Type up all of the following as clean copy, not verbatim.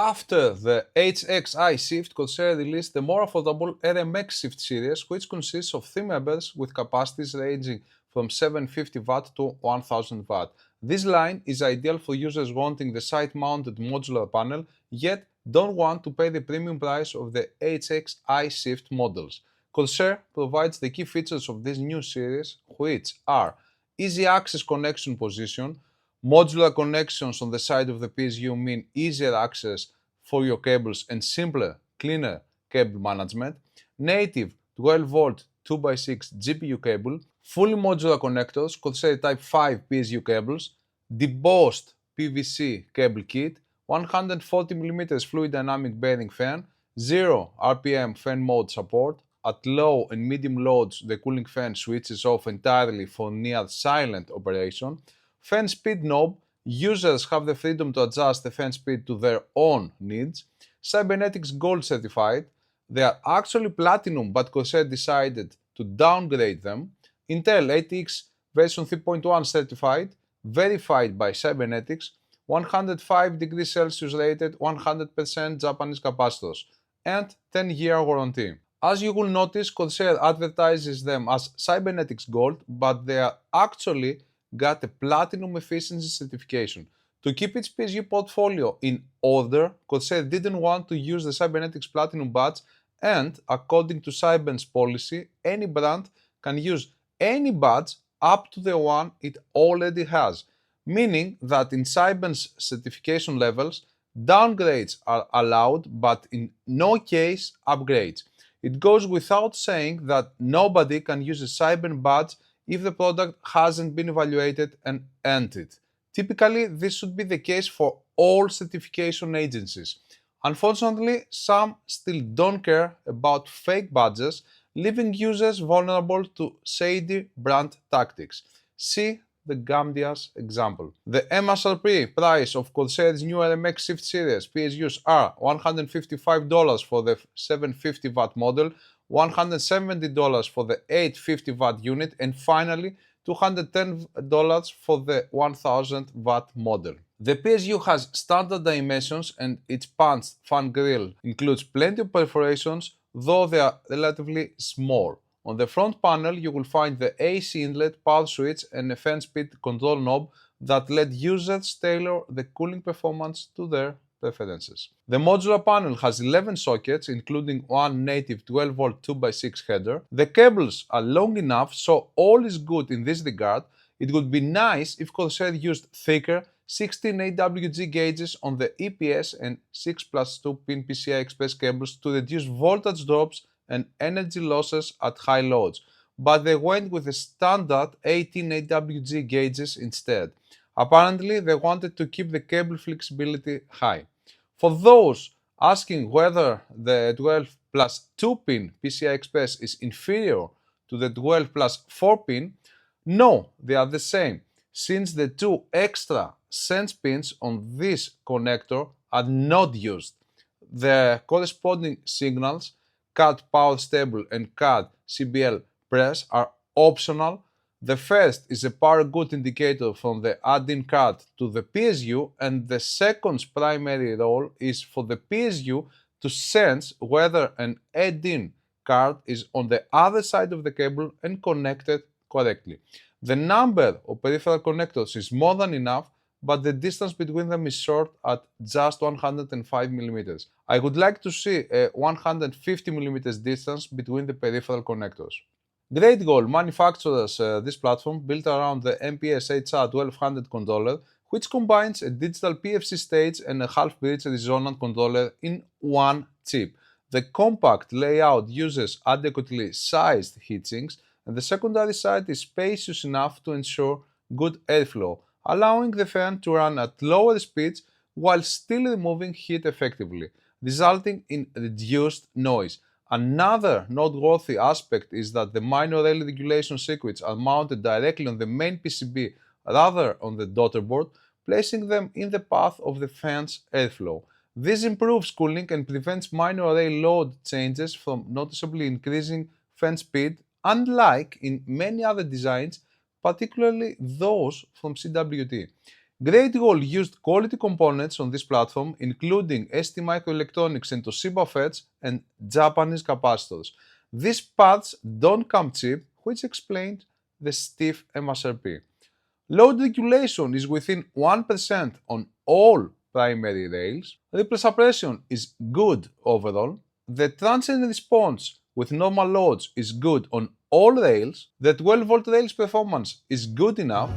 After the HXI shift, Corsair released the more affordable RMX shift series, which consists of 3 members with capacities ranging from 750W to 1000W. This line is ideal for users wanting the side-mounted modular panel, yet don't want to pay the premium price of the HXI shift models. Corsair provides the key features of this new series, which are easy access connection position. Modular connections on the side of the PSU mean easier access for your cables and simpler, cleaner cable management. Native 12-volt 2x6 GPU cable, fully modular connectors, Corsair Type 5 PSU cables, debossed PVC cable kit, 140mm fluid dynamic bearing fan, 0 RPM fan mode support. At low and medium loads, the cooling fan switches off entirely for near silent operation. Fan speed knob. Users have the freedom to adjust the fan speed to their own needs. Cybernetics Gold certified. They are actually platinum, but Corsair decided to downgrade them. Intel ATX version 3.1 certified, verified by Cybernetics. 105 degrees Celsius rated, 100% Japanese capacitors, and 10-year warranty. As you will notice, Corsair advertises them as Cybernetics Gold, but they are actually got a platinum efficiency certification. To keep its PSU portfolio in order, Corsair didn't want to use the Cybernetics Platinum badge, and according to Cybern's policy, any brand can use any badge up to the one it already has, meaning that in Cybern's certification levels, downgrades are allowed, but in no case upgrades. It goes without saying that nobody can use a Cybern badge if the product hasn't been evaluated and earned it. Typically, this should be the case for all certification agencies. Unfortunately, some still don't care about fake badges, leaving users vulnerable to shady brand tactics. See the Gamdias example. The MSRP price of Corsair's new RMX Shift Series PSUs are $155 for the 750W model, $170 for the 850W unit, and finally $210 for the 1000W model. The PSU has standard dimensions and its punched fan grille includes plenty of perforations, though they are relatively small. On the front panel, you will find the AC inlet, power switch, and a fan speed control knob that let users tailor the cooling performance to their preferences. The modular panel has 11 sockets, including one native 12-volt 2x6 header. The cables are long enough, so all is good in this regard. It would be nice if Corsair used thicker 16 AWG gauges on the EPS and 6+2 pin PCI Express cables to reduce voltage drops and energy losses at high loads, but they went with the standard 18 AWG gauges instead. Apparently, they wanted to keep the cable flexibility high. For those asking whether the 12+2 pin PCI Express is inferior to the 12+4 pin, no, they are the same, since the two extra sense pins on this connector are not used. The corresponding signals CAD Power Stable and CAD CBL Press are optional. The first is a power good indicator from the add-in card to the PSU, and the second's primary role is for the PSU to sense whether an add-in card is on the other side of the cable and connected correctly. The number of peripheral connectors is more than enough, but the distance between them is short at just 105mm. I would like to see a 150mm distance between the peripheral connectors. Great Goal manufactures this platform built around the MPS HR 1200 controller, which combines a digital PFC stage and a half-bridge resonant controller in one chip. The compact layout uses adequately sized heatsinks, and the secondary side is spacious enough to ensure good airflow, allowing the fan to run at lower speeds while still removing heat effectively, resulting in reduced noise. Another noteworthy aspect is that the minor rail regulation circuits are mounted directly on the main PCB rather on the daughter board, placing them in the path of the fan's airflow. This improves cooling and prevents minor rail load changes from noticeably increasing fan speed, unlike in many other designs, particularly those from CWT. Great Wall used quality components on this platform, including ST microelectronics and Toshiba FETs and Japanese capacitors. These parts don't come cheap, which explains the stiff MSRP. Load regulation is within 1% on all primary rails. Ripple suppression is good overall. The transient response with normal loads is good on all rails. The 12-volt rails performance is good enough.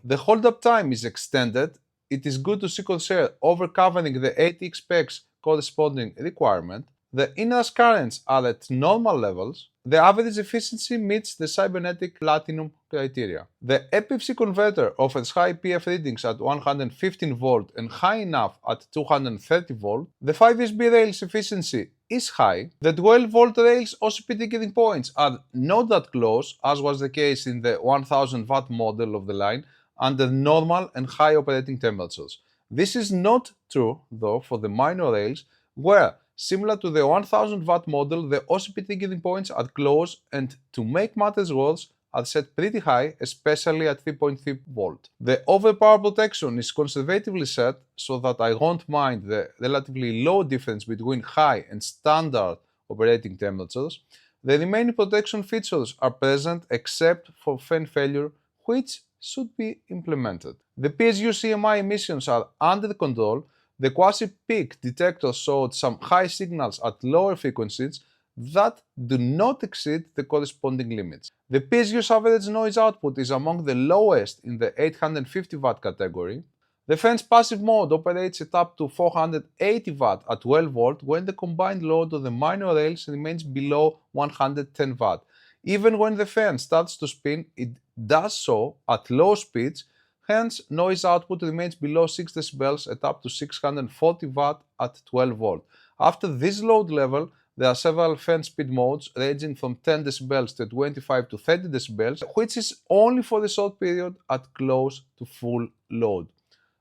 The hold-up time is extended. It is good to see Corsair overcovering the ATX specs corresponding requirement. The inrush currents are at normal levels. The average efficiency meets the cybernetic platinum criteria. The EPFC converter offers high PF readings at 115 volt and high enough at 230 volt. The 5 USB rails efficiency is high. The 12 volt rails OCP triggering points are not that close, as was the case in the 1000 watt model of the line, under normal and high operating temperatures. This is not true, though, for the minor rails, where, similar to the 1000 watt model, the OCP triggering points are close and, to make matters worse, are set pretty high, especially at 3.3 volt. The overpower protection is conservatively set so that I won't mind the relatively low difference between high and standard operating temperatures. The remaining protection features are present except for fan failure, which should be implemented. The PSU CMI emissions are under control. The quasi-peak detector showed some high signals at lower frequencies that do not exceed the corresponding limits. The PSU's average noise output is among the lowest in the 850 watt category. The fan's passive mode operates at up to 480 watt at 12 volt when the combined load of the minor rails remains below 110 watt. Even when the fan starts to spin, it does so at low speeds, hence noise output remains below 6 dB at up to 640 watt at 12 volt. After this load level, there are several fan speed modes ranging from 10 dB to 25 to 30 dB, which is only for a short period at close to full load.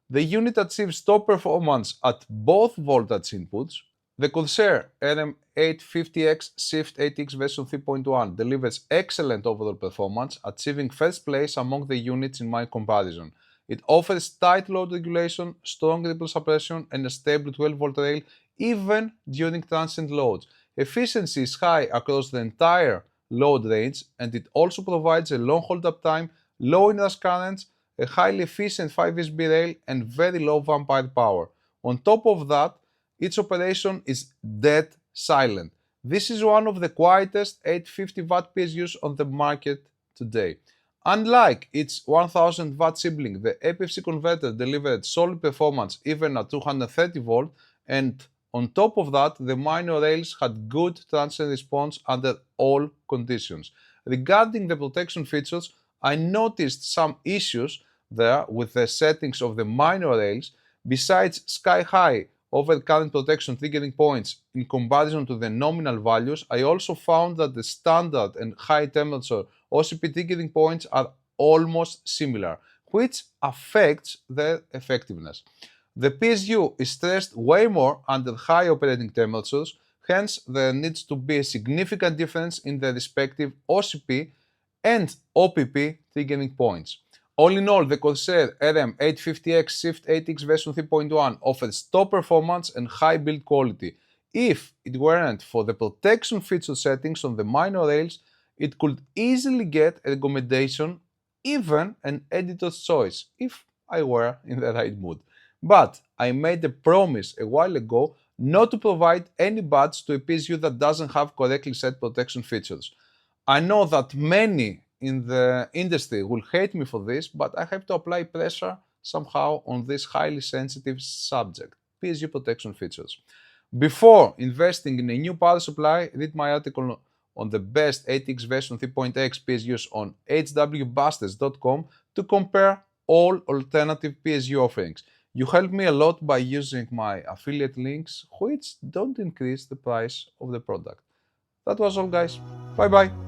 The unit achieves top performance at both voltage inputs. The Corsair RM850x Shift ATX version 3.1 delivers excellent overall performance, achieving first place among the units in my comparison. It offers tight load regulation, strong ripple suppression, and a stable 12-volt rail even during transient loads. Efficiency is high across the entire load range, and it also provides a long hold-up time, low inrush currents, a highly efficient 5 USB rail, and very low vampire power. On top of that, its operation is dead silent. This is one of the quietest 850 watt PSUs on the market today. Unlike its 1000 watt sibling, the EPFC converter delivered solid performance even at 230 volt, and on top of that, the minor rails had good transient response under all conditions. Regarding the protection features, I noticed some issues there with the settings of the minor rails. Besides sky-high overcurrent protection triggering points in comparison to the nominal values, I also found that the standard and high temperature OCP triggering points are almost similar, which affects their effectiveness. The PSU is stressed way more under high operating temperatures, hence there needs to be a significant difference in the respective OCP and OPP triggering points. All in all, the Corsair RM850x Shift ATX version 3.1 offers top performance and high build quality. If it weren't for the protection feature settings on the minor rails, it could easily get a recommendation, even an editor's choice, if I were in the right mood. But I made a promise a while ago not to provide any badge to a PSU that doesn't have correctly set protection features. I know that many in the industry will hate me for this, but I have to apply pressure somehow on this highly sensitive subject, PSU protection features. Before investing in a new power supply, read my article on the best ATX version 3.x PSUs on hwbusters.com to compare all alternative PSU offerings. You help me a lot by using my affiliate links, which don't increase the price of the product. That was all, guys. Bye bye.